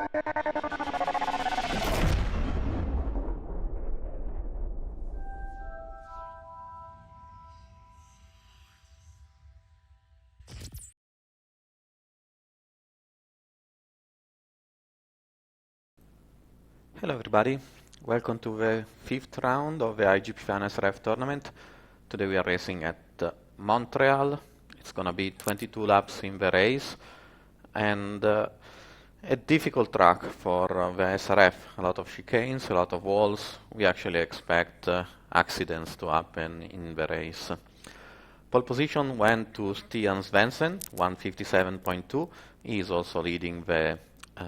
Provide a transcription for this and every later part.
Hello everybody, welcome to the fifth round of the iGPFun SRF tournament. Today we are racing at Montreal. It's gonna be 22 laps in the race and a difficult track for the SRF. A lot of chicanes, a lot of walls. We actually expect accidents to happen in the race. Pole position went to Stian Svensson, 157.2. He is also leading the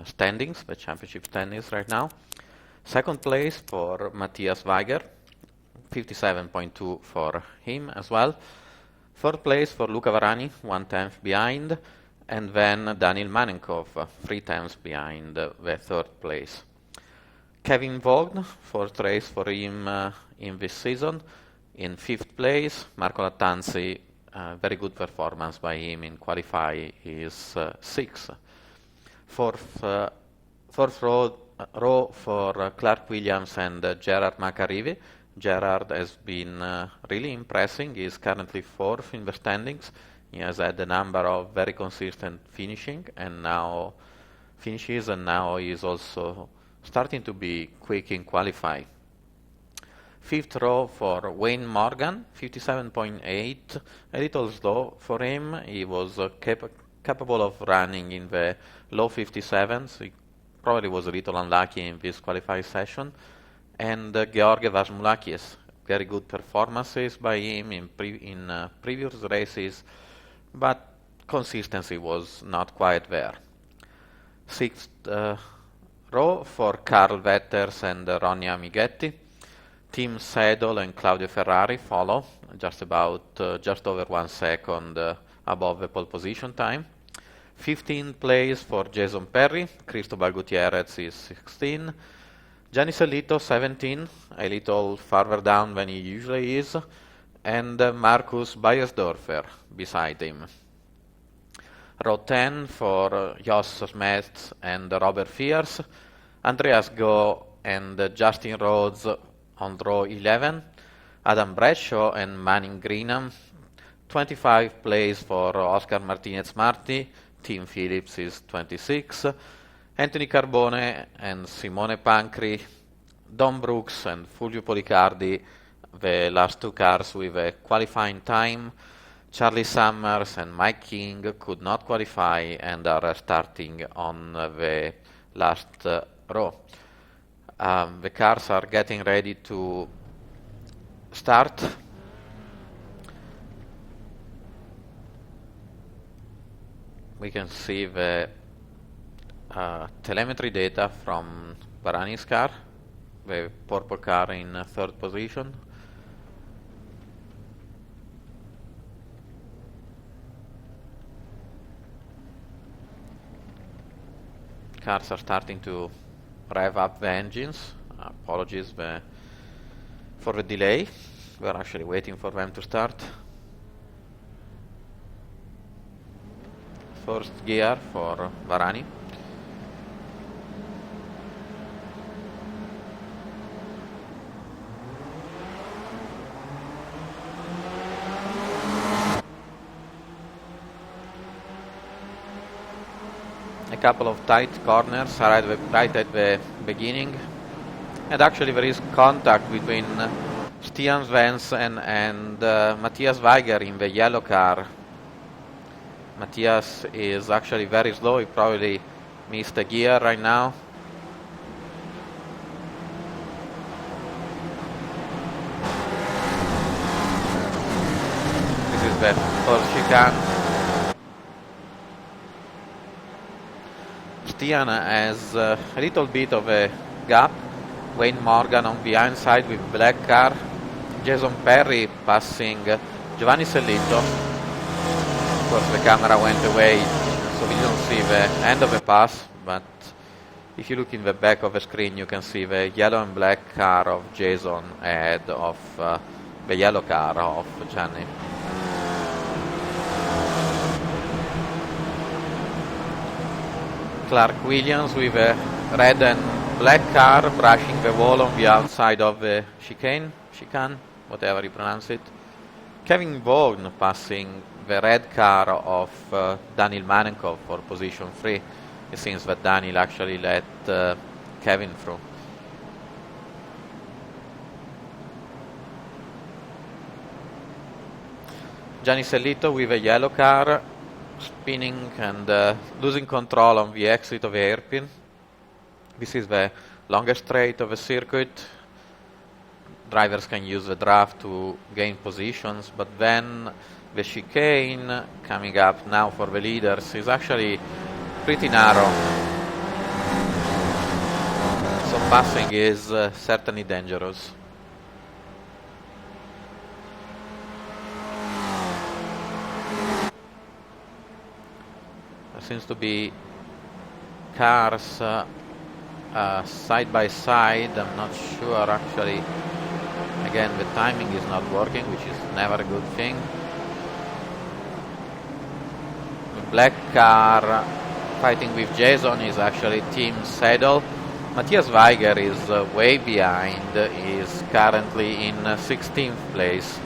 standings, the championship standings right now. Second place for Matthias Weiger, 57.2 for him as well. Third place for Luca Varani, 1/10 behind, and then Daniel Manenkov, 3 times behind the third place. Kevin Vogt, fourth race for him in this season, in fifth place. Marco Lattanzi, very good performance by him in qualify, is sixth. Fourth row for Clark Williams and Gerard Macarivi. Gerard has been really impressing. He is currently fourth in the standings. He has had a number of very consistent finishes, and now he is also starting to be quick in qualify. Fifth row for Wayne Morgan, 57.8, a little slow for him. He was capable of running in the low 57s. He probably was a little unlucky in this qualifying session. And George Vasmulakis, very good performances by him in previous races, but consistency was not quite there. Sixth row for Karl Wetters and Ronnie Amighetti. Tim Sedol and Claudio Ferrari follow, just over 1 second above the pole position time. 15th place for Jason Perry. Cristobal Gutierrez is 16. Gianni Sellito, 17, a little farther down than he usually is. And Markus Beiersdorfer beside him. Row 10 for Jos Smets and Robert Fears. Andreas Go and Justin Rhodes on row 11. Adam Bradshaw and Manning Greenham. 25th place for Oscar Martinez Marti. Tim Phillips is 26. Anthony Carbone and Simone Pancri. Don Brooks and Fulvio Policardi, the last two cars with a qualifying time. Charlie Summers and Mike King could not qualify and are starting on the last row. The cars are getting ready to start. We can see the telemetry data from Varani's car, the purple car in third position. Cars are starting to rev up the engines. Apologies for the delay. We're actually waiting for them to start. First gear for Varani. A couple of tight corners right at the beginning, and actually there is contact between Stian Svensson and Matthias Weiger in the yellow car. Matthias is actually very slow. He probably missed a gear right now. This is the first chicane. Stian has a little bit of a gap. Wayne Morgan on the inside with black car. Jason Perry passing Giovanni Sellito. Of course the camera went away, so we don't see the end of the pass, but if you look in the back of the screen you can see the yellow and black car of Jason ahead of the yellow car of Gianni. Clark Williams with a red and black car brushing the wall on the outside of the chicane, whatever you pronounce it. Kevin Vaughan passing the red car of Daniil Manenkov for position 3. It seems that Daniil actually let Kevin through. Gianni Sellito with a yellow car, spinning and losing control on the exit of the hairpin. This is the longest straight of the circuit. Drivers can use the draft to gain positions, but then the chicane coming up now for the leaders is actually pretty narrow. So passing is certainly dangerous. There seems to be cars side by side. I'm not sure actually. Again, the timing is not working, which is never a good thing. The black car fighting with Jason is actually Team Seidel. Matthias Weiger is way behind. He is currently in 16th place.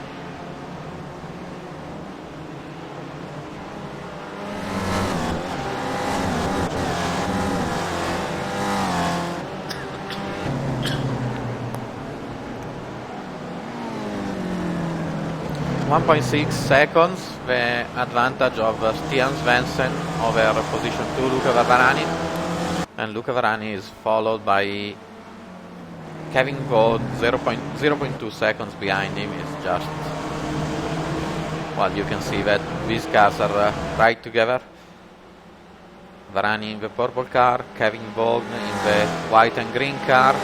.6 seconds, the advantage of Stian Svensson over position 2 Luca Varvarani, and Luca Varani is followed by Kevin Vaughan, 0.2 seconds behind him. Is just, well, you can see that these cars are right together. Varani in the purple car, Kevin Vaughan in the white and green car.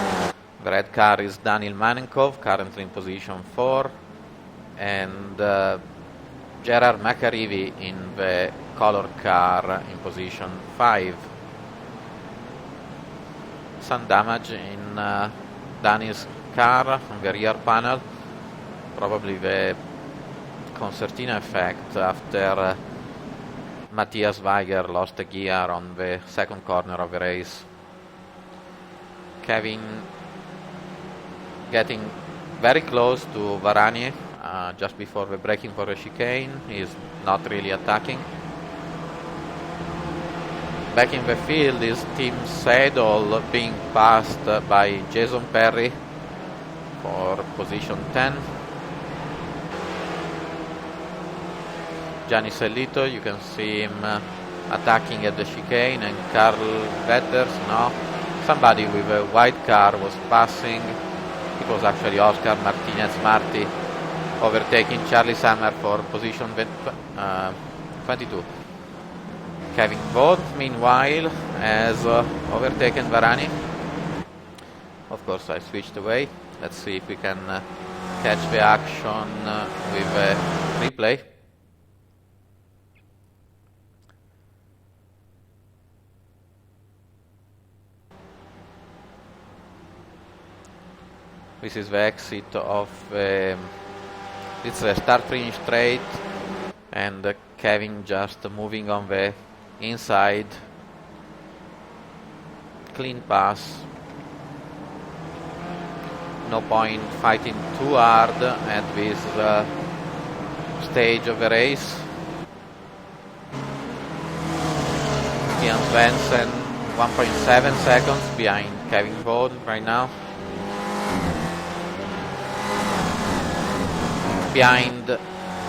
The red car is Daniil Manenkov, currently in position 4. And Gerard Macarivi in the color car in position 5. Some damage in Danny's car on the rear panel, probably the concertina effect after Matthias Weiger lost a gear on the second corner of the race. Kevin getting very close to Varani just before the braking for the chicane. He is not really attacking. Back in the field is Team Seidel being passed by Jason Perry for position 10. Gianni Sellito, you can see him attacking at the chicane, and Carl Vetters, no. Somebody with a white car was passing. It was actually Oscar Martinez Marti overtaking Charlie Summer for position 22. Kevin Vaughan, meanwhile, has overtaken Varani. Of course, I switched away. Let's see if we can catch the action with a replay. This is the exit of it's a start-finish straight, and Kevin just moving on the inside. Clean pass. No point fighting too hard at this stage of the race. Stian Svensson 1.7 seconds behind Kevin Vaughan right now. Behind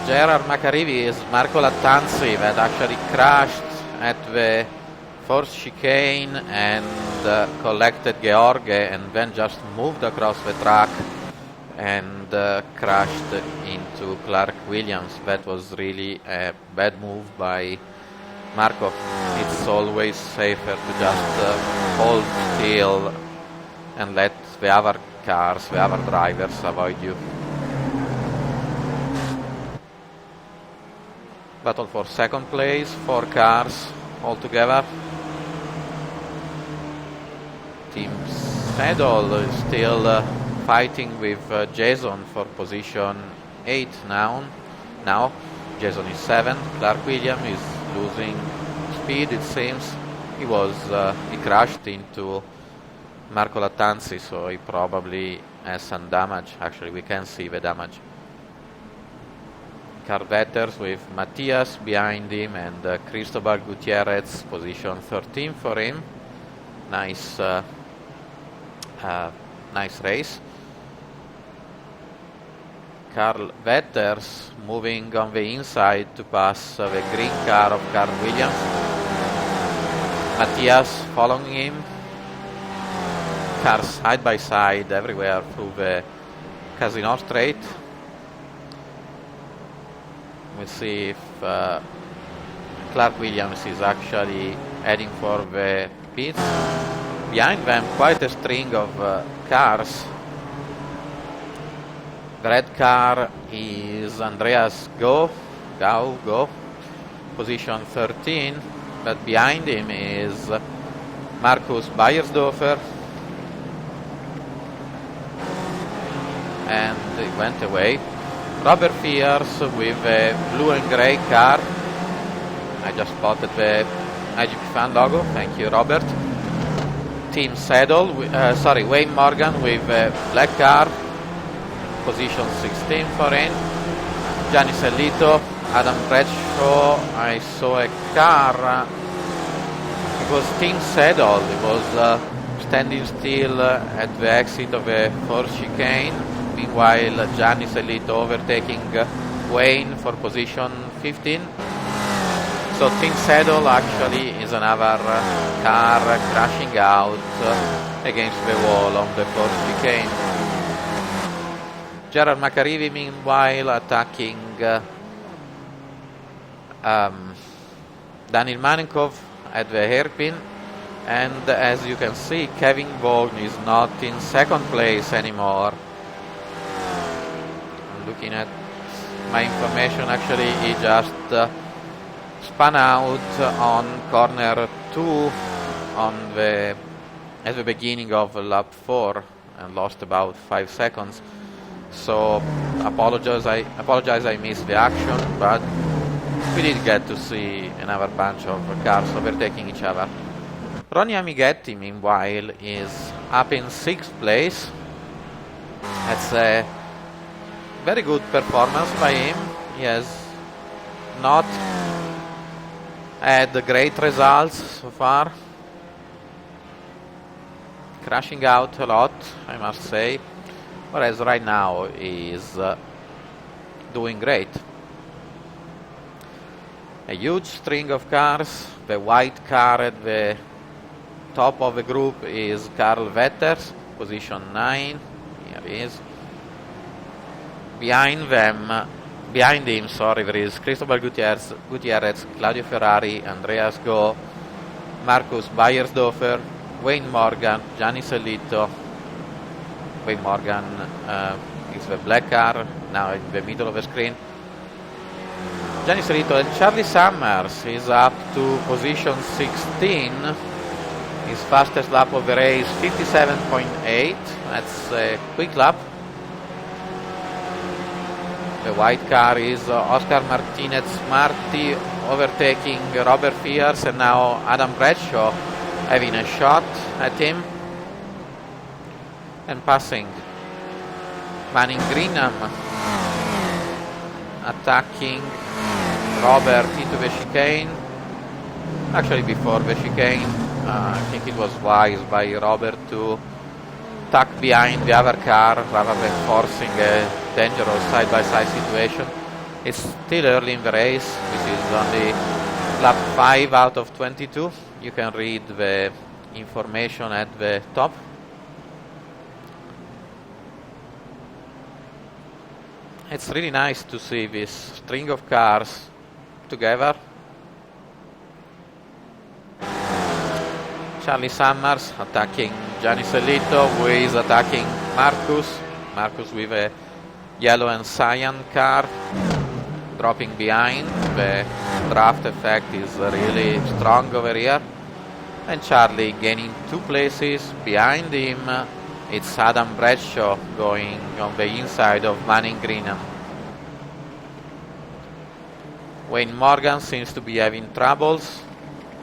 Gerard Macarivi is Marco Lattanzi, that actually crashed at the first chicane and collected George, and then just moved across the track and crashed into Clark Williams. That was really a bad move by Marco. It's always safer to just hold still and let the other cars, the other drivers avoid you. Battle for second place, 4 cars altogether. Team Seidel is still fighting with Jason for position 8 now. Jason is 7. Clark Williams is losing speed, it seems. he crashed into Marco Lattanzi, so he probably has some damage. Actually, we can see the damage. Karl Vetters with Matthias behind him, and Cristobal Gutierrez, position 13 for him. Nice race. Karl Vetters moving on the inside to pass the green car of Carl Williams. Matthias following him. Cars side by side everywhere through the Casino Straight. We'll see if Clark Williams is actually heading for the pits. Behind them, quite a string of cars. The red car is Andreas Go, position 13, but behind him is Markus Beiersdorfer, and he went away. Robert Fiers with a blue and grey car. I just spotted the iGPFun logo, thank you Robert. Team Saddle, Wayne Morgan with a black car, position 16 for him. Gianni Sellito, Adam Bradshaw. I saw a car, it was Team Saddle, it was standing still at the exit of a fourth chicane. Meanwhile, Gianni Sellito overtaking Wayne for position 15. So Team Saddle actually is another car crashing out against the wall on the fourth chicane. Gerard Macarivi meanwhile attacking Daniel Manenkov at the hairpin, and as you can see, Kevin Vaughan is not in second place anymore. I'm looking at my information, actually he just spun out on corner 2 at the beginning of lap 4 and lost about 5 seconds. So apologize I missed the action, but we did get to see another bunch of cars overtaking each other. Ronnie Amighetti meanwhile is up in 6th place. That's a very good performance by him. He has not had great results so far, crashing out a lot, I must say, whereas right now he is doing great. A huge string of cars. The white car at the top of the group is Karl Vetters, position 9. Here he is. Behind him, there is Cristobal Gutierrez, Claudio Ferrari, Andreas Go, Markus Beiersdorfer, Wayne Morgan, Gianni Sellito. Wayne Morgan is the black car, now in the middle of the screen. Gianni Sellito and Charlie Summers is up to position 16. His fastest lap of the race, 57.8. That's a quick lap. The white car is Oscar Martinez-Marti overtaking Robert Fiers, and now Adam Bradshaw having a shot at him and passing. Manning Greenham attacking Robert into the chicane. Actually, before the chicane, I think it was wise by Robert to tuck behind the other car rather than forcing a dangerous side-by-side situation. It's still early in the race. This is only lap 5 out of 22. You can read the information at the top. It's really nice to see this string of cars together. Charlie Summers attacking Gianni Sellito, who is attacking Marcus with a yellow and cyan car, dropping behind. The draft effect is really strong over here. And Charlie gaining 2 places. Behind him, it's Adam Bradshaw going on the inside of Manning Greenham. Wayne Morgan seems to be having troubles.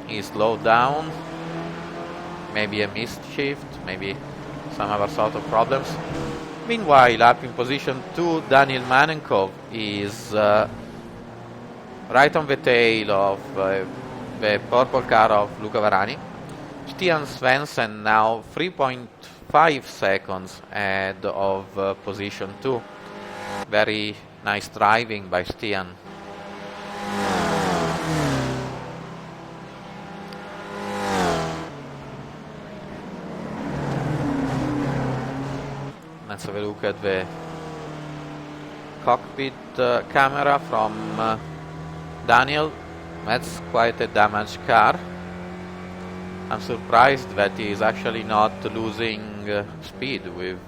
He slowed down. Maybe a missed shift, maybe some other sort of problems. Meanwhile, up in position 2, Daniel Manenkov is right on the tail of the purple car of Luca Varani. Stian Svensson now 3.5 seconds ahead of position 2. Very nice driving by Stian. Let's have a look at the cockpit camera from Daniel. That's quite a damaged car. I'm surprised that he is actually not losing speed with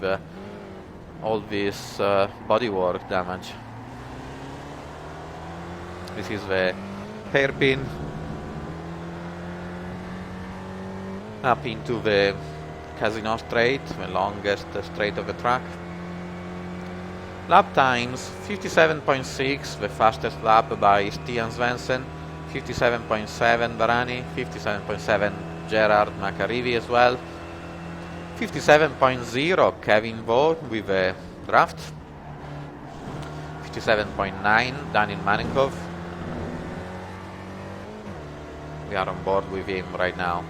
all this bodywork damage. This is the hairpin up into the Casino Straight, the longest straight of the track. Lap times 57.6, the fastest lap by Stian Svensson, 57.7 Varani, 57.7 Gerard Macarivi as well, 57.0 Kevin Vaughan with a draft, 57.9 Daniel Manenkov. We are on board with him right now.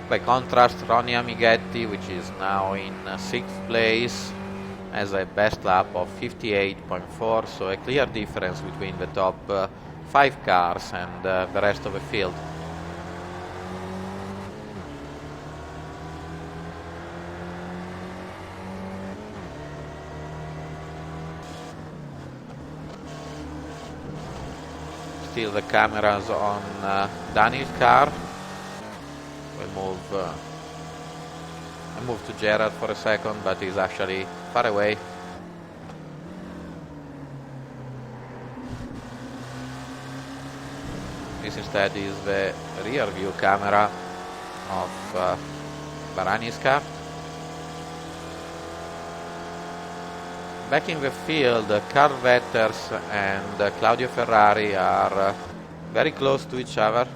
By contrast, Ronnie Amighetti, which is now in 6th place, has a best lap of 58.4, so a clear difference between the top 5 cars and the rest of the field. Still the cameras on Daniel's car. I move to Gerard for a second, but he's actually far away. This instead is the rear view camera of Varani's car. Back in the field, Carl Vetters and Claudio Ferrari are very close to each other.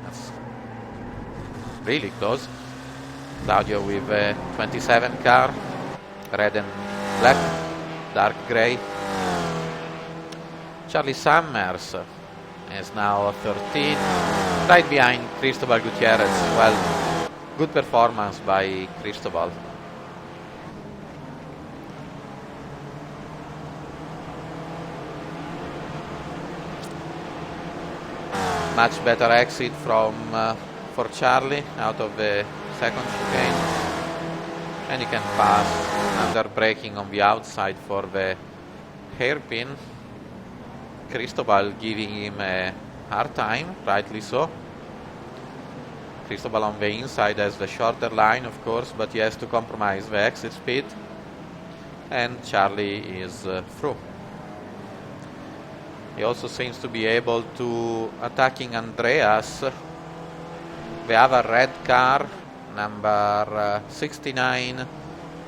That's really close. Claudio with a 27 car, red and black, dark grey. Charlie Summers is now 13, right behind Cristobal Gutierrez. Well, good performance by Cristobal. Much better exit from for Charlie out of the second chicane, and he can pass under braking on the outside for the hairpin. Cristobal giving him a hard time, rightly so. Cristobal on the inside has the shorter line, of course, but he has to compromise the exit speed, and Charlie is through. He also seems to be able to attacking Andreas, the other red car, number 69.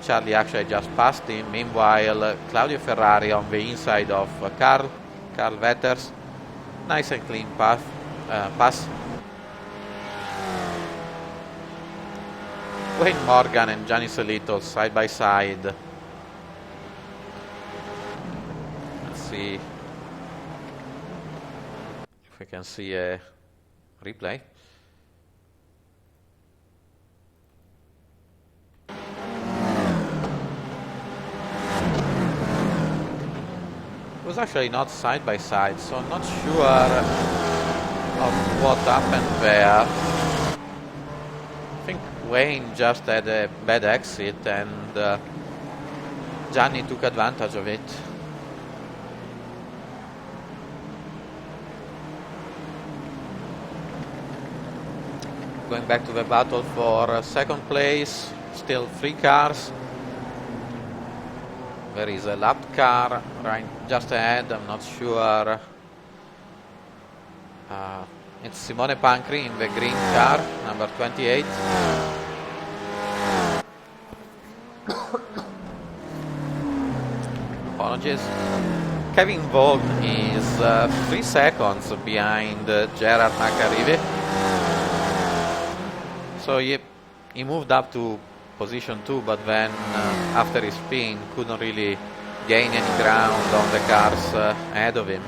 Charlie actually just passed him. Meanwhile, Claudio Ferrari on the inside of Carl Vetters. Nice and clean pass. Wayne Morgan and Gianni Solito side by side. Let's see if we can see a replay. It was actually not side by side, so I'm not sure of what happened there. I think Wayne just had a bad exit and Gianni took advantage of it. Going back to the battle for second place, still 3 cars. There is a lapped car right just ahead, I'm not sure. It's Simone Pancri in the green car, number 28. Apologies. Kevin Vaughan is 3 seconds behind Gerard Macarive. So he moved up to position 2, but then after his spin couldn't really gain any ground on the cars ahead of him.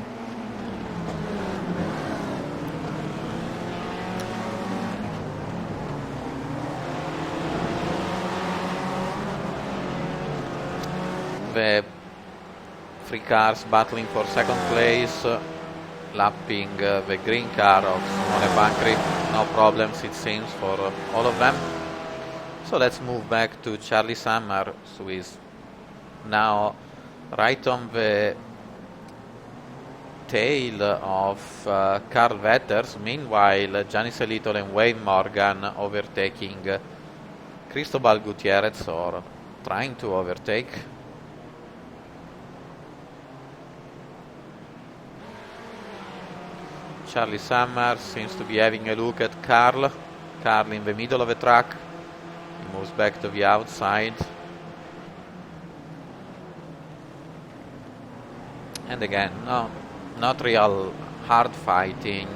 The 3 cars battling for second place, lapping the green car of Simone Pancri. No problems, it seems, for all of them. So let's move back to Charlie Summers, who is now right on the tail of Carl Vetters. Meanwhile, Gianni Selitolo and Wayne Morgan overtaking Cristobal Gutierrez, or trying to overtake. Charlie Summers seems to be having a look at Carl. Carl in the middle of the track. He moves back to the outside. And again, no, not real hard fighting.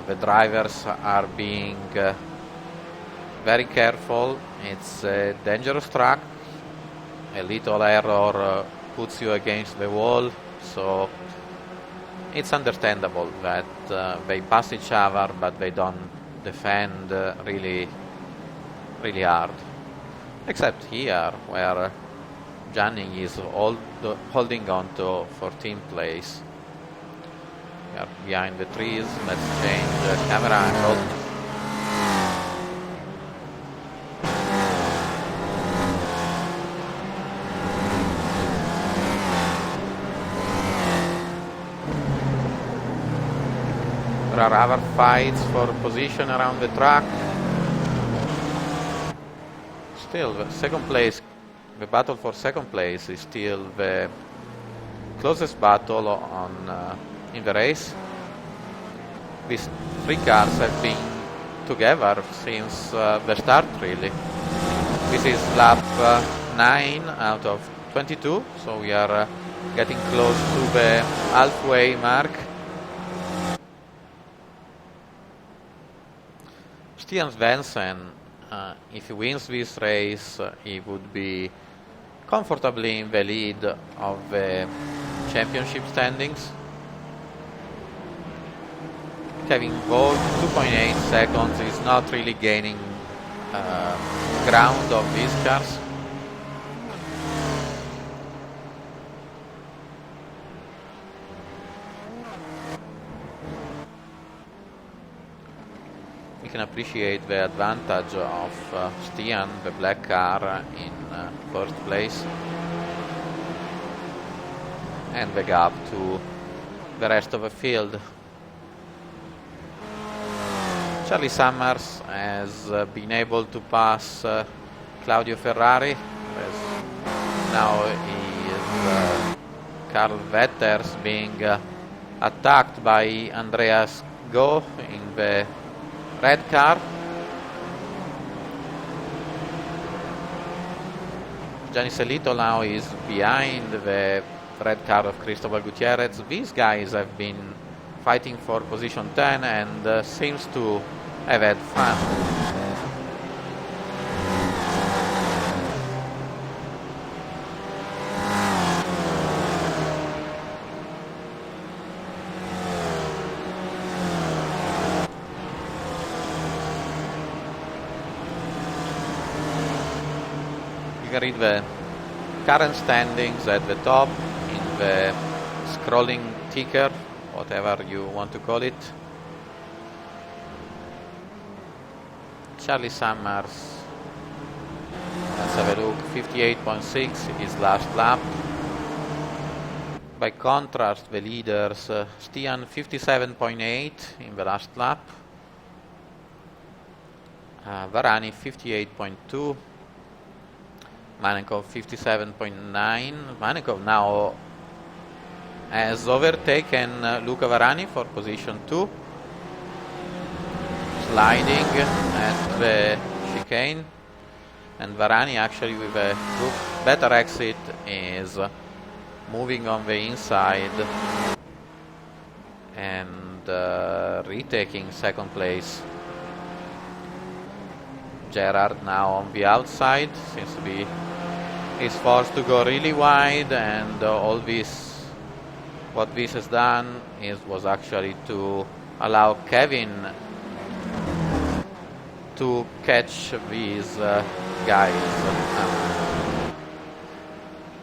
The drivers are being very careful. It's a dangerous track. A little error puts you against the wall. So it's understandable that they pass each other, but they don't defend really hard. Except here, where Gianni is holding on to 14th place. We are behind the trees. Let's change camera angle. There are other fights for position around the track. Still, the second place, the battle for second place is still the closest battle in the race. These 3 cars have been together since the start, really. This is lap 9 out of 22, so we are getting close to the halfway mark. Stian Svensson, if he wins this race, he would be comfortably in the lead of the championship standings. Having both 2.8 seconds is not really gaining ground of these cars. We can appreciate the advantage of Stian, the black car, in first place, and the gap to the rest of the field. Charlie Summers has been able to pass Claudio Ferrari, as now he is Carl Vetters being attacked by Andreas Go in the red car. Gianni Selitolo now is behind the red car of Cristobal Gutierrez. These guys have been fighting for position 10 and seems to have had fun. Read the current standings at the top in the scrolling ticker, whatever you want to call it. Charlie Summers, let's have a look, 58.6 his last lap. By contrast, the leaders, Stian 57.8 in the last lap, Varani 58.2, Manenkov 57.9. Manenkov now has overtaken Luca Varani for position 2, sliding at the chicane, and Varani actually with a better exit is moving on the inside and retaking second place. Gerard now on the outside, seems to be is forced to go really wide, and all this, what this has done was actually to allow Kevin to catch these guys.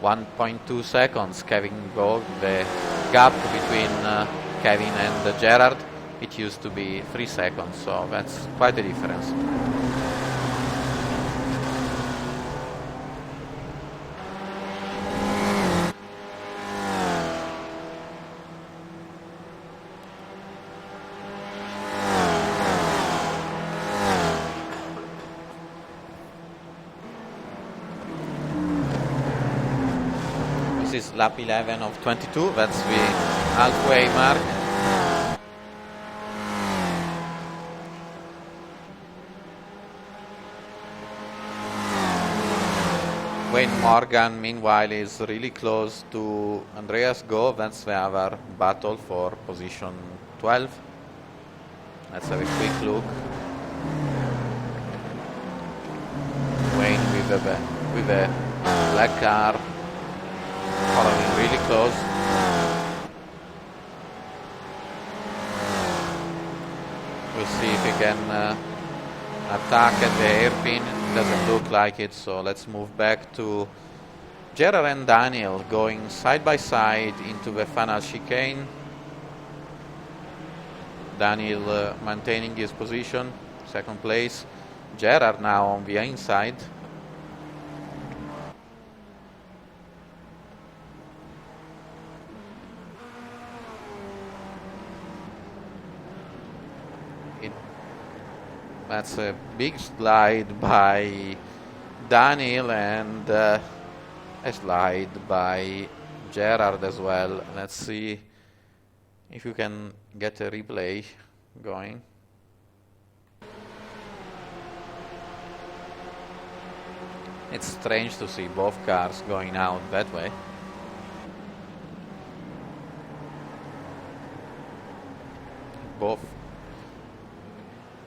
1.2 seconds Kevin go. The gap between Kevin and Gerard, it used to be 3 seconds, so that's quite a difference. This is lap 11 of 22, that's the halfway mark. Wayne Morgan, meanwhile, is really close to Andreas Go. That's the other battle for position 12. Let's have a quick look. Wayne with the black car, following really close. We'll see if he can attack at the hairpin. Doesn't look like it, so let's move back to Gerard and Daniel going side by side into the final chicane. Daniel maintaining his position, second place. Gerard now on the inside. That's a big slide by Daniel and a slide by Gerard as well. Let's see if you can get a replay going. It's strange to see both cars going out that way. Both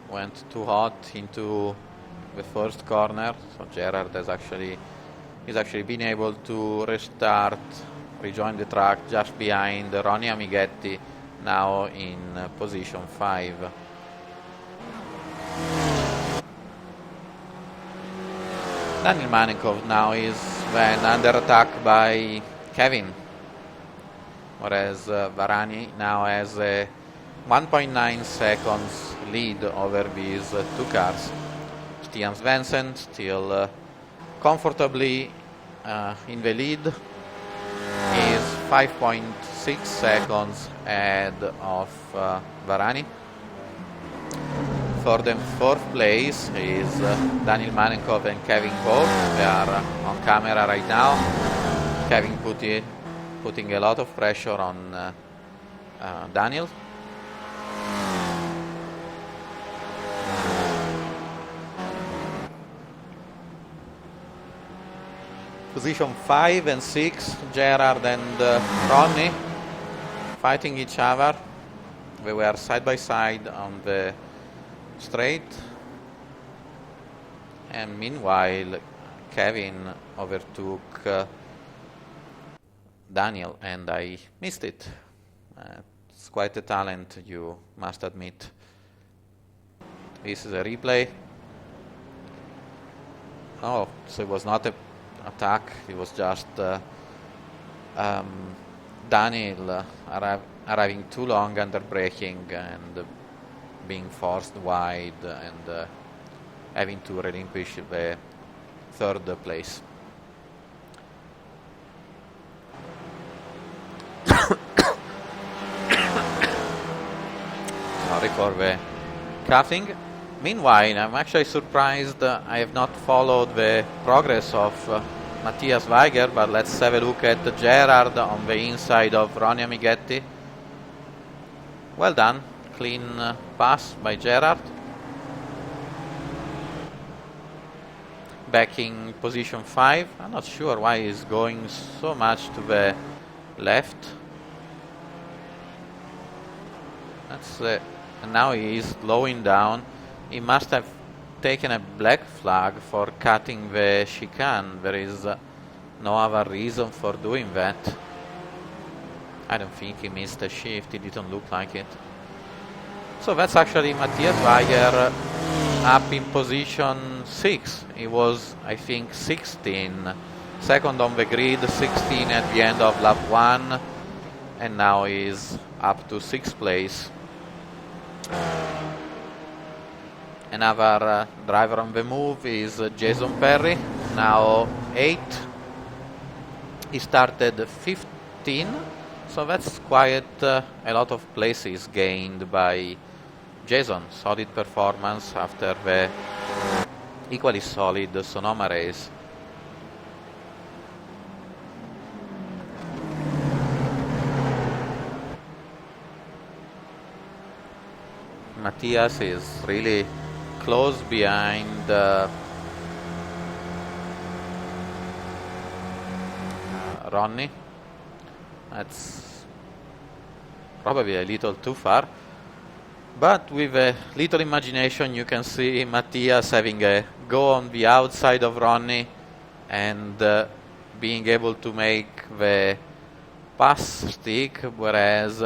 went too hot into the first corner, so Gerard has actually been able to restart, rejoin the track just behind Ronnie Amighetti, now in position 5. Daniel Manenkov now is then under attack by Kevin, whereas Varani now has a 1.9 seconds lead over these two cars. Stian Svensson still comfortably in the lead, is 5.6 seconds ahead of Varani. For the fourth place is Daniel Manenkov and Kevin Holt. They are on camera right now. Kevin putting a lot of pressure on Daniel. Position 5 and 6, Gerard and Ronnie fighting each other. They were side by side on the straight. And meanwhile, Kevin overtook Daniel, and I missed it. It's quite a talent, you must admit. This is a replay. Oh, so it was not a attack, it was just Daniel arriving too long under braking and being forced wide and having to relinquish the third place. Sorry for the coughing. Meanwhile, I'm actually surprised I have not followed the progress of Matthias Weiger, but let's have a look at Gerard on the inside of Ronnie Amighetti. Well done, clean pass by Gerard. Back in position 5. I'm not sure why he's going so much to the left. And now he is slowing down. He must have taken a black flag for cutting the chicane. There is no other reason for doing that. I don't think he missed a shift. It didn't look like it. So that's actually Matthias Weyer up in position 6. He was, I think, 16. Second on the grid, 16 at the end of lap 1. And now he's up to 6th place. Another driver on the move is Jason Perry, now 8. He started 15, so that's quite a lot of places gained by Jason. Solid performance after the equally solid Sonoma race. Matthias is really close behind Ronnie. That's probably a little too far, but with a little imagination you can see Matthias having a go on the outside of Ronnie and being able to make the pass stick, whereas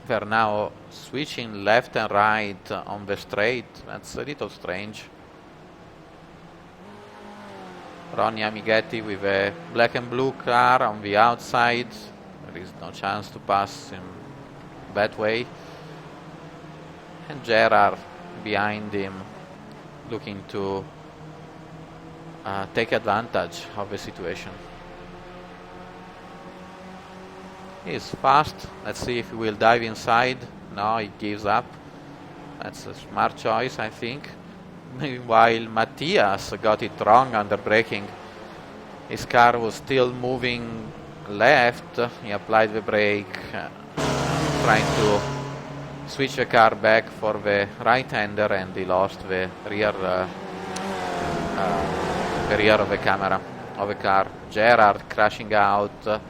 they're now switching left and right on the straight. That's a little strange. Ronnie Amighetti with a black and blue car on the outside. There is no chance to pass in that way. And Gerard behind him, looking to take advantage of the situation. He's fast. Let's see if he will dive inside. No, he gives up. That's a smart choice, I think. Meanwhile, Matthias got it wrong under braking. His car was still moving left. He applied the brake, trying to switch the car back for the right-hander, and he lost the rear of the camera of the car. Gerard crashing out.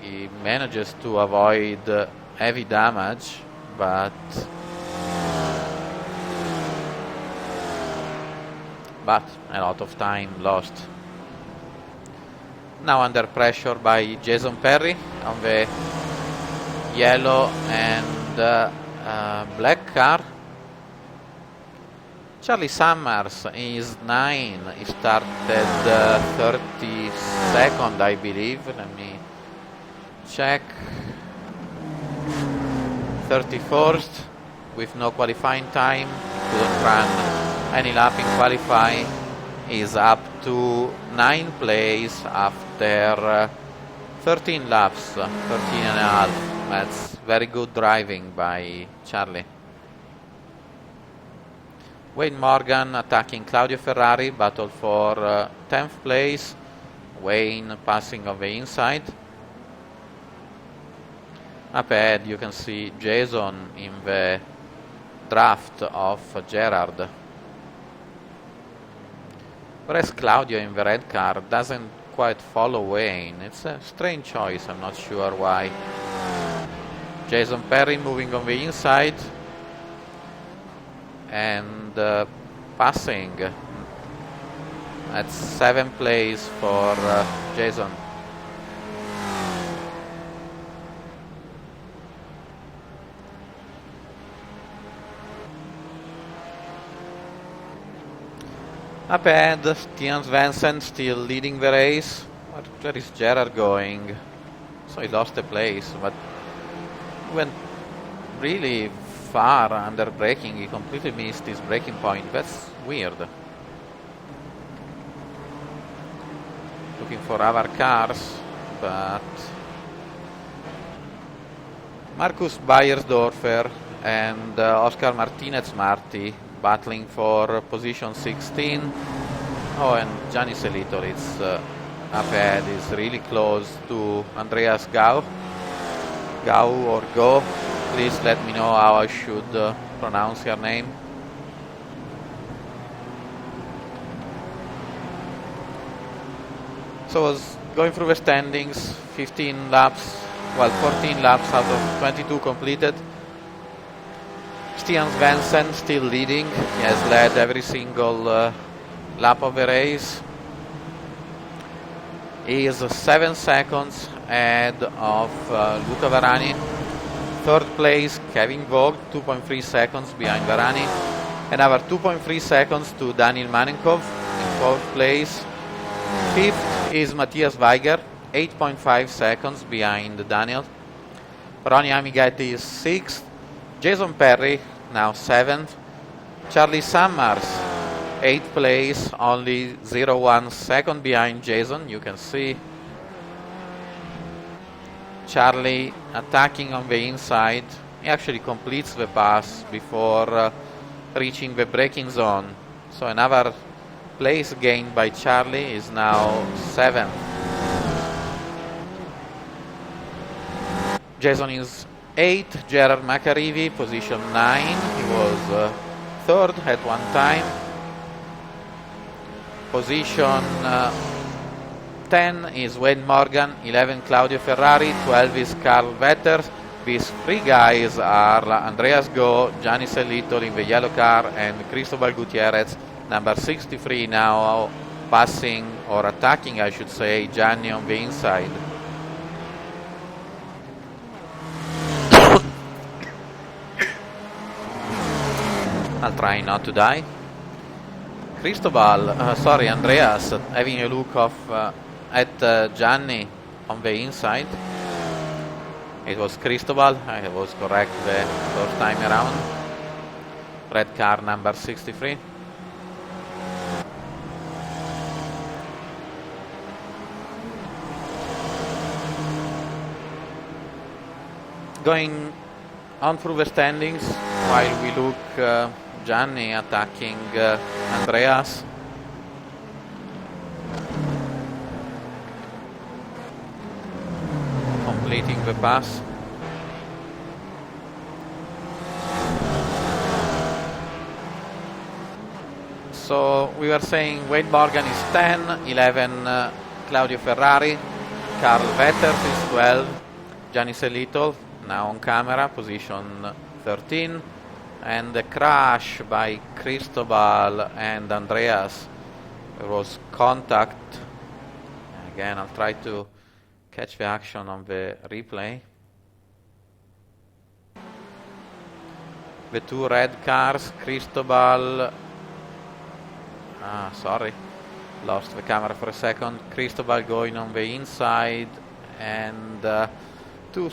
He manages to avoid heavy damage, but a lot of time lost. Now under pressure by Jason Perry on the yellow and black car. Charlie Summers is 9. He started 32nd, I believe. Let me check. 31st with no qualifying time. Couldn't run any lap in qualifying. Is up to 9th place after 13 laps, 13 and a half. That's very good driving by Charlie. Wayne Morgan attacking Claudio Ferrari, battle for 10th place. Wayne passing on the inside. Up ahead you can see Jason in the draft of Gerard. Whereas Claudio in the red car doesn't quite follow Wayne. It's a strange choice, I'm not sure why. Jason Perry moving on the inside and passing at 7th place for Jason. Up ahead, Stian Svensson still leading the race. Where is Gerard going? So he lost a place, but went really far under braking. He completely missed his braking point. That's weird. Looking for other cars, but Marcus Beiersdorfer and Oscar Martinez-Marti battling for position 16. Oh, and Gianni Selito, it's up ahead, is really close to Andreas Gau. Gau or Go. Please let me know how I should pronounce your name. So it was Going through the standings, 15 laps, well, 14 laps out of 22 completed. Stian Svensson still leading. He has led every single lap of the race. He is 7 seconds ahead of Luca Varani. Third place, Kevin Vogt, 2.3 seconds behind Varani. Another 2.3 seconds to Daniel Manenkov in fourth place. Fifth is Matthias Weiger, 8.5 seconds behind Daniel. Ronnie Amighetti is sixth. Jason Perry, now seventh. Charlie Summers, 8th place, only 0.1 second behind Jason. You can see Charlie attacking on the inside. He actually completes the pass before reaching the braking zone. So another place gained by Charlie, is now 7th. Jason is 8th. Gerard Macarivi, position 9. He was 3rd at one time. Position 10 is Wayne Morgan, 11 Claudio Ferrari, 12 is Carl Vetters. These three guys are Andreas Go, Gianni Sellitol in the yellow car, and Cristobal Gutierrez, number 63, now passing or attacking, I should say, Gianni on the inside. I'll try not to die. Andreas, having a look at Gianni on the inside. It was Cristobal, I was correct the first time around. Red car number 63. Going on through the standings while we look Gianni attacking Andreas. Completing the pass. So we were saying Wayne Morgan is 10, 11 Claudio Ferrari, Carl Vetters is 12, Gianni Sellitol now on camera, position 13, and the crash by Cristobal and Andreas. There was contact. Again, I'll try to catch the action on the replay. The two red cars, Cristobal, lost the camera for a second. Cristobal going on the inside and too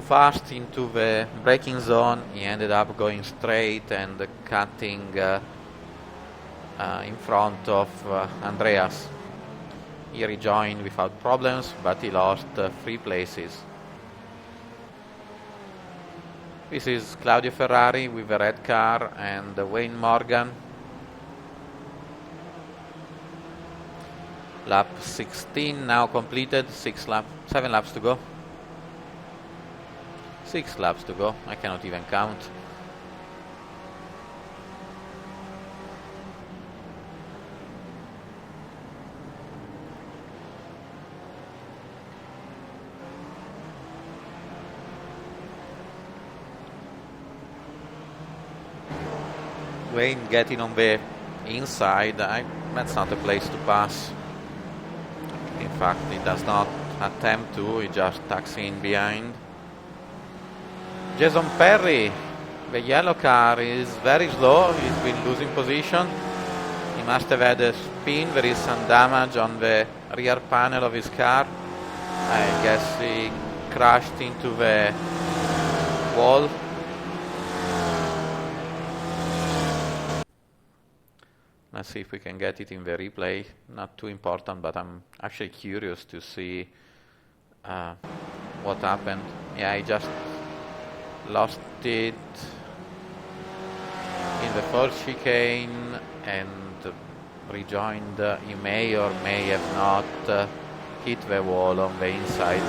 fast into the braking zone. He ended up going straight and cutting in front of Andreas. He rejoined without problems, but he lost 3 places. This is Claudio Ferrari with the red car and Wayne Morgan. Lap 16 now completed, 7 laps to go. 6 laps to go, I cannot even count. Wayne getting on the inside, that's not a place to pass. In fact, he does not attempt to, he just tucks in behind. Jason Perry, the yellow car, is very slow. He's been losing position. He must have had a spin. There is some damage on the rear panel of his car. I guess he crashed into the wall. Let's see if we can get it in the replay. Not too important, but I'm actually curious to see what happened. Yeah, he just lost it in the first chicane and rejoined. He may or may have not hit the wall on the inside.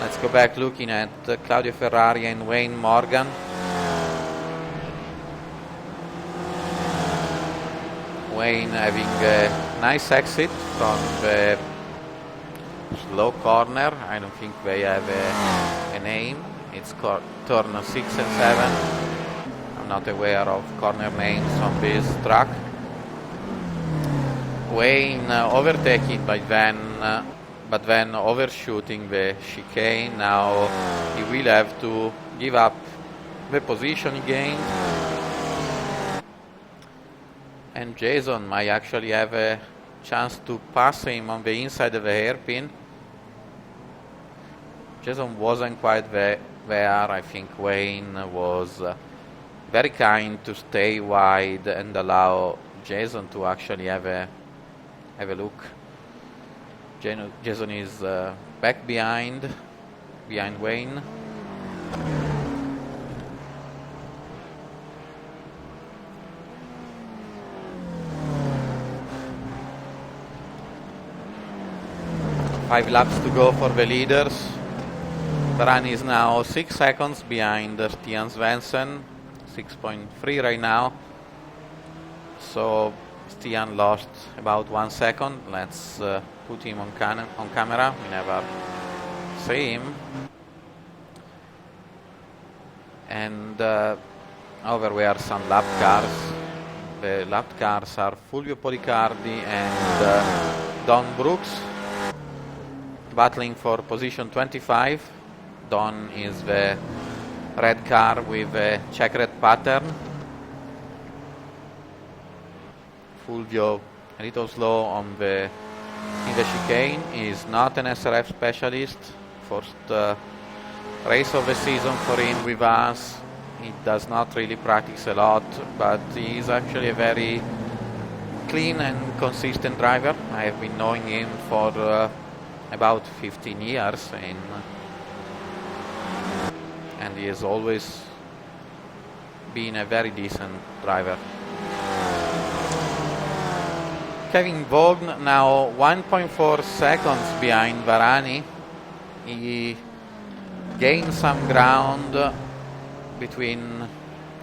Let's go back looking at Claudio Ferrari and Wayne Morgan. Wayne having a nice exit from the slow corner. I don't think they have a name. It's turn 6 and 7. I'm not aware of corner names on this track. Wayne overtaking but then overshooting the chicane. Now he will have to give up the position he gained. And Jason might actually have a chance to pass him on the inside of the hairpin. Jason wasn't quite there. I think Wayne was very kind to stay wide and allow Jason to actually have a look. Jason is back behind Wayne. Five laps to go for the leaders. Varani is now 6 seconds behind Stian Svensson, 6.3 right now. So Stian lost about 1 second. Let's put him on camera. We never see him. And over where some lap cars. The lap cars are Fulvio Policardi and Don Brooks, battling for position 25. Don is the red car with a checkered pattern. Fulvio a little slow in the chicane. He is not an SRF specialist. First race of the season for him with us. He does not really practice a lot, but he is actually a very clean and consistent driver. I have been knowing him for about 15 years, and he has always been a very decent driver. Kevin Vaughn now 1.4 seconds behind Varani. He gained some ground between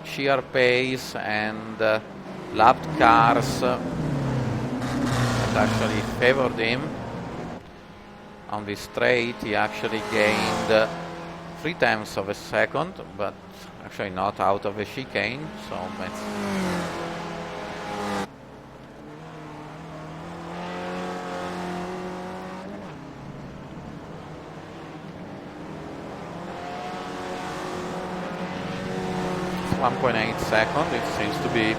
sheer pace and lapped cars that actually favored him. On this straight he actually gained 0.3 of a second, but actually not out of a chicane, so it's .8 seconds. It seems to be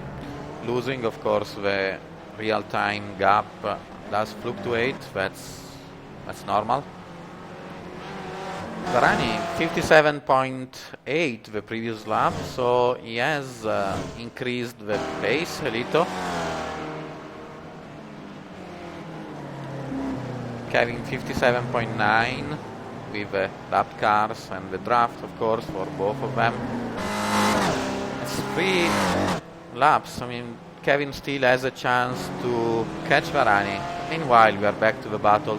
losing. Of course, the real-time gap does fluctuate. That's normal. Varani 57.8 the previous lap, so he has increased the pace a little. Kevin 57.9 with the lap cars and the draft, of course, for both of them. It's 3 laps. I mean, Kevin still has a chance to catch Varani. Meanwhile, we are back to the battle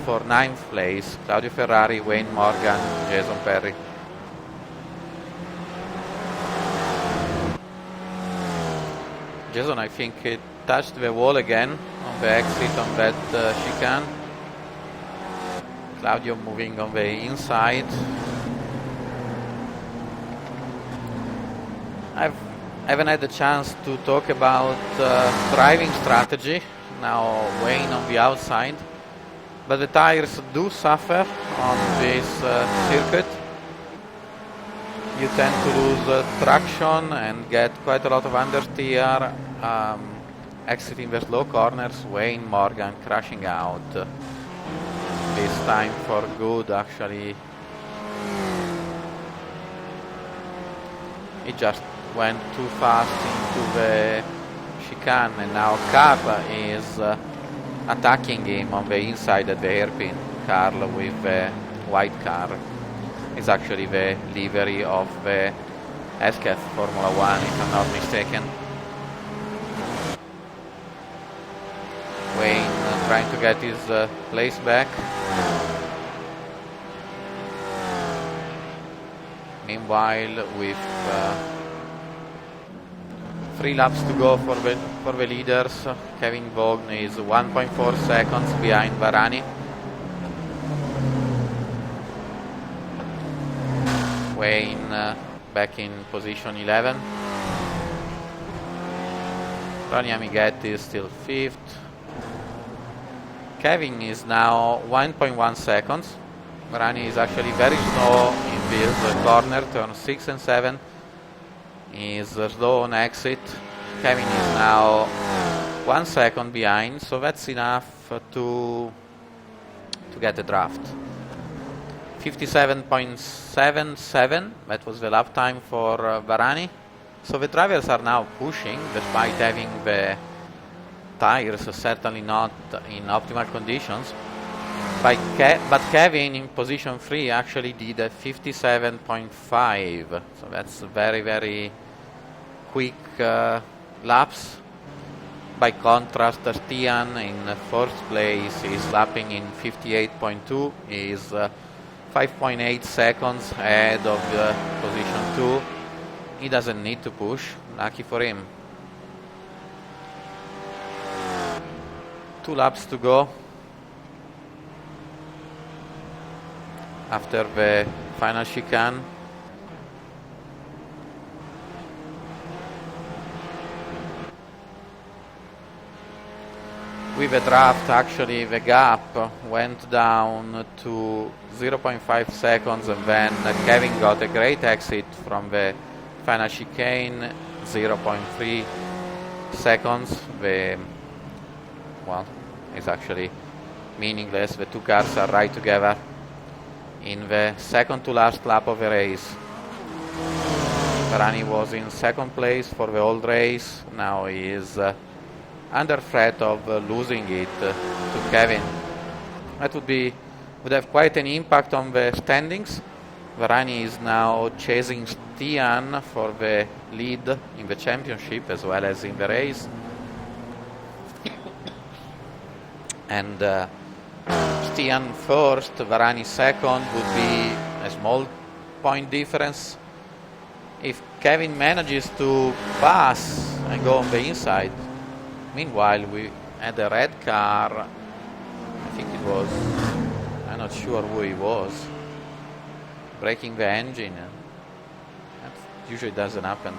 for 9th place. Claudio Ferrari, Wayne Morgan, Jason Perry. Jason, I think, he touched the wall again on the exit on that chicane. Claudio moving on the inside. I haven't had the chance to talk about driving strategy. Now Wayne on the outside. But the tires do suffer on this circuit. You tend to lose traction and get quite a lot of understeer. Exiting the slow corners, Wayne Morgan crashing out. This time for good, actually. He just went too fast into the chicane, and now Carl is attacking him on the inside at the hairpin. Carl with the white car is actually the livery of the SKF Formula 1, if I'm not mistaken. Wayne trying to get his place back. Meanwhile, with 3 laps to go for the leaders. Kevin Vaughn is 1.4 seconds behind Varani. Wayne back in position 11. Ronnie Amighetti is still 5th. Kevin is now 1.1 seconds. Varani is actually very slow in this corner, turn 6 and 7. Is slow on exit. Kevin is now 1 second behind, so that's enough to get the draft. 57.77, that was the lap time for Varani. So the drivers are now pushing, despite having the tires certainly not in optimal conditions. But Kevin in position 3 actually did a 57.5, so that's very, very quick laps. By contrast, Stian in first place is lapping in 58.2, is 5.8 seconds ahead of position 2. He doesn't need to push, lucky for him. 2 laps to go after the final chicane. With the draft, actually the gap went down to 0.5 seconds, and then Kevin got a great exit from the final chicane, 0.3 seconds. It's actually meaningless. The 2 cars are right together in the second to last lap of the race. Varani was in second place for the whole race. Now he is under threat of losing it to Kevin. That would have quite an impact on the standings. Varani is now chasing Stian for the lead in the championship as well as in the race. And Stian first, Varani second would be a small point difference. If Kevin manages to pass and go on the inside. Meanwhile, we had a red car. I think it was, I'm not sure who he was, breaking the engine. That usually doesn't happen.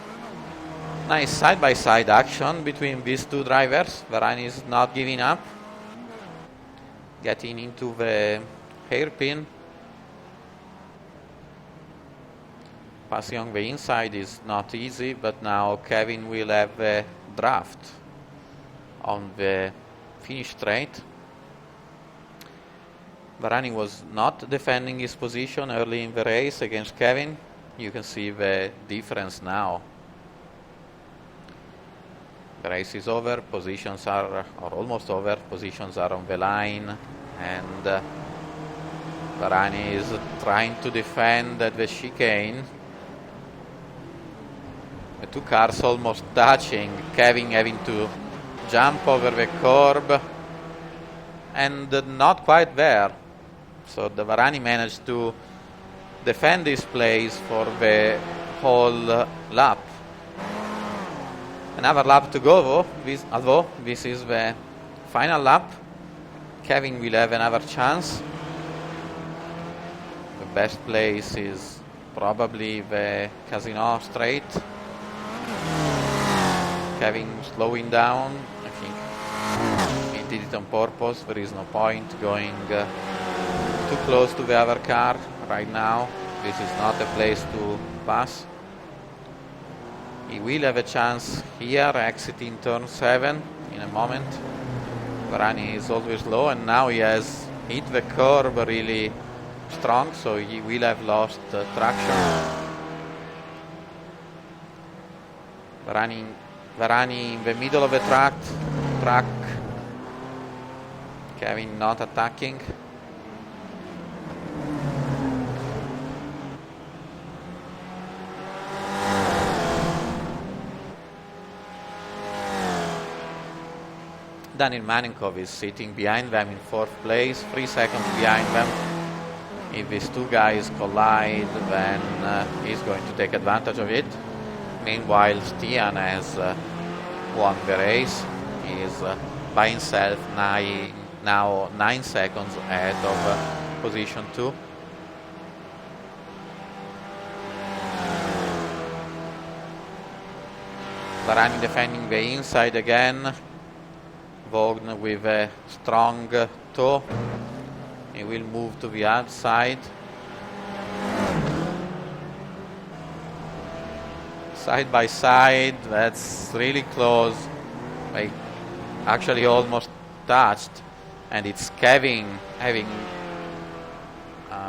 Nice side-by-side action between these 2 drivers. Varani is not giving up. Getting into the hairpin. Passing on the inside is not easy, but now Kevin will have a draft on the finish straight. Varani was not defending his position early in the race against Kevin. You can see the difference now. The race is over, positions are almost over, positions are on the line, and Varani is trying to defend at the chicane. The 2 cars almost touching, Kevin having to jump over the curb and not quite there. So the Varani managed to defend his place for the whole lap. Another lap to go, although this is the final lap. Kevin will have another chance. The best place is probably the Casino straight. Kevin slowing down. I think he did it on purpose. There is no point going too close to the other car right now. This is not a place to pass. He will have a chance here, exiting turn 7 in a moment. Varani is always low, and now he has hit the curb really strong, so he will have lost traction. Varani in the middle of the track. Kevin not attacking. Daniel Manenkov is sitting behind them in 4th place, 3 seconds behind them. If these 2 guys collide, then he's going to take advantage of it. Meanwhile, Stian has won the race. He is by himself now 9 seconds ahead of position 2. Varani defending the inside again. Vogn with a strong toe. He will move to the outside. Side by side, that's really close. They actually almost touched, and it's Kevin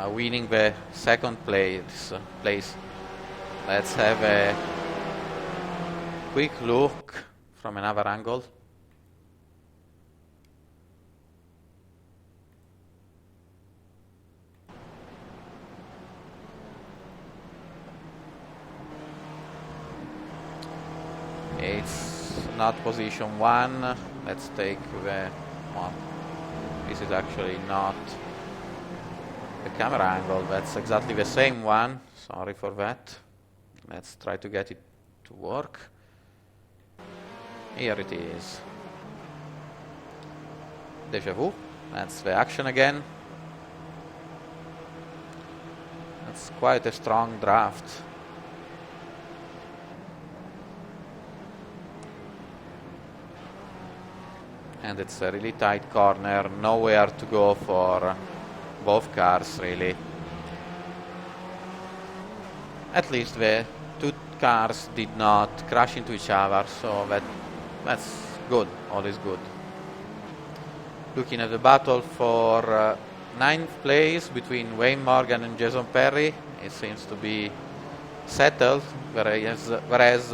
winning the second place. Let's have a quick look from another angle. It's not position 1. Let's take the one. This is actually not the camera angle. That's exactly the same one. Sorry for that. Let's try to get it to work. Here it is. Deja vu. That's the action again. That's quite a strong draft. And it's a really tight corner, nowhere to go for both cars, really. At least the two cars did not crash into each other, so that's good, all is good. Looking at the battle for 9th place between Wayne Morgan and Jason Perry, it seems to be settled, whereas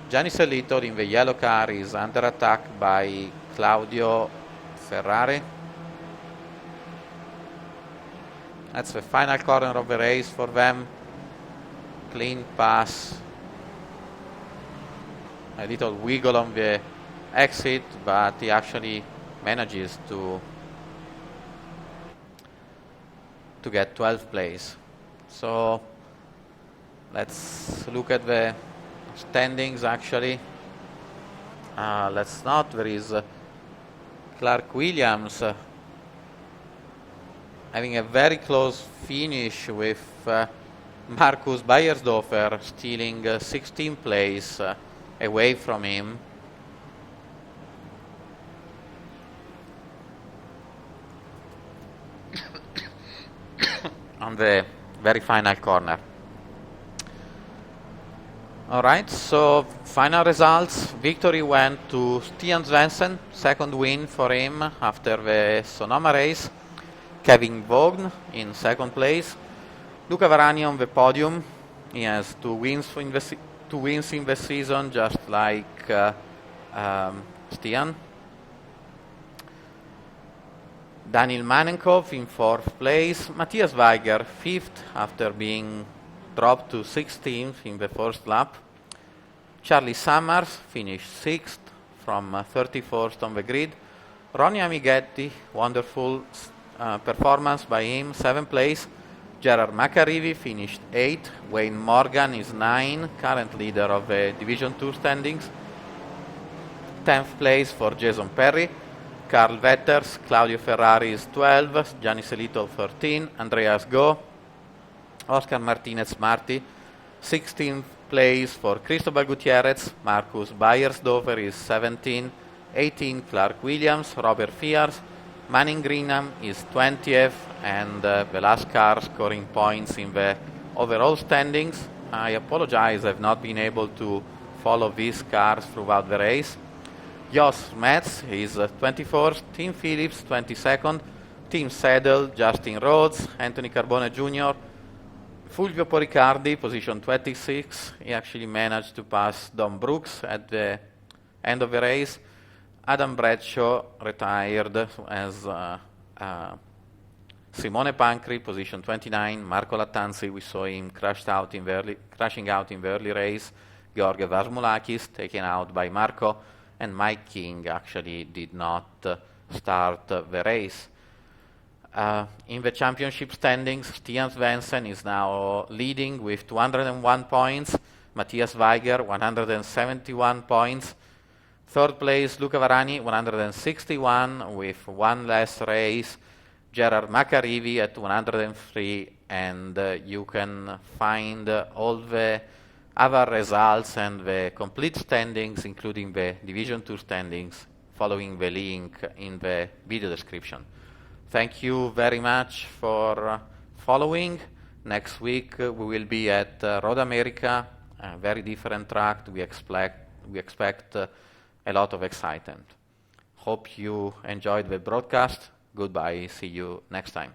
Gianni Sellito in the yellow car is under attack by Claudio Ferrari. That's the final corner of the race for them. Clean pass. A little wiggle on the exit, but he actually manages to get 12th place. So let's look at the standings actually. Let's not, there is Clark Williams having a very close finish with Markus Beiersdorfer stealing 16th place away from him. On the very final corner. Alright, so final results. Victory went to Stian Svensson, second win for him after the Sonoma race. Kevin Vogn in second place. Luca Varani on the podium. He has two wins in the season, just like Stian. Daniel Manenkov in fourth place. Matthias Weiger fifth after being dropped to 16th in the first lap. Charlie Summers finished 6th from 34th on the grid. Ronnie Amighetti, wonderful performance by him, 7th place. Gerard McAreevy finished 8th. Wayne Morgan is 9th, current leader of the Division 2 standings. 10th place for Jason Perry. Carl Vetters, Claudio Ferrari is 12th. Gianni Sellito 13th. Andreas Go. Oscar Martinez Marti, 16th place for Cristobal Gutierrez. Markus Beiersdorfer is 17th. 18th, Clark Williams. Robert Fiers. Manning Greenham is 20th. And the last car scoring points in the overall standings. I apologize, I've not been able to follow these cars throughout the race. Jos Metz is 24th. Tim Phillips, 22nd. Tim Seidel, Justin Rhodes, Anthony Carbone Jr., Fulvio Poricardi, position 26. He actually managed to pass Don Brooks at the end of the race. Adam Bradshaw retired as Simone Pancri, position 29. Marco Lattanzi, we saw him crashing out in the early race. George Vasmoulakis taken out by Marco. And Mike King actually did not start the race. In the championship standings, Stian Svensson is now leading with 201 points. Matthias Weiger, 171 points. Third place, Luca Varani, 161 with one less race. Gerard Macarivi at 103, and you can find all the other results and the complete standings, including the Division 2 standings, following the link in the video description. Thank you very much for following. Next week we will be at Road America, a very different track. We expect a lot of excitement. Hope you enjoyed the broadcast. Goodbye. See you next time.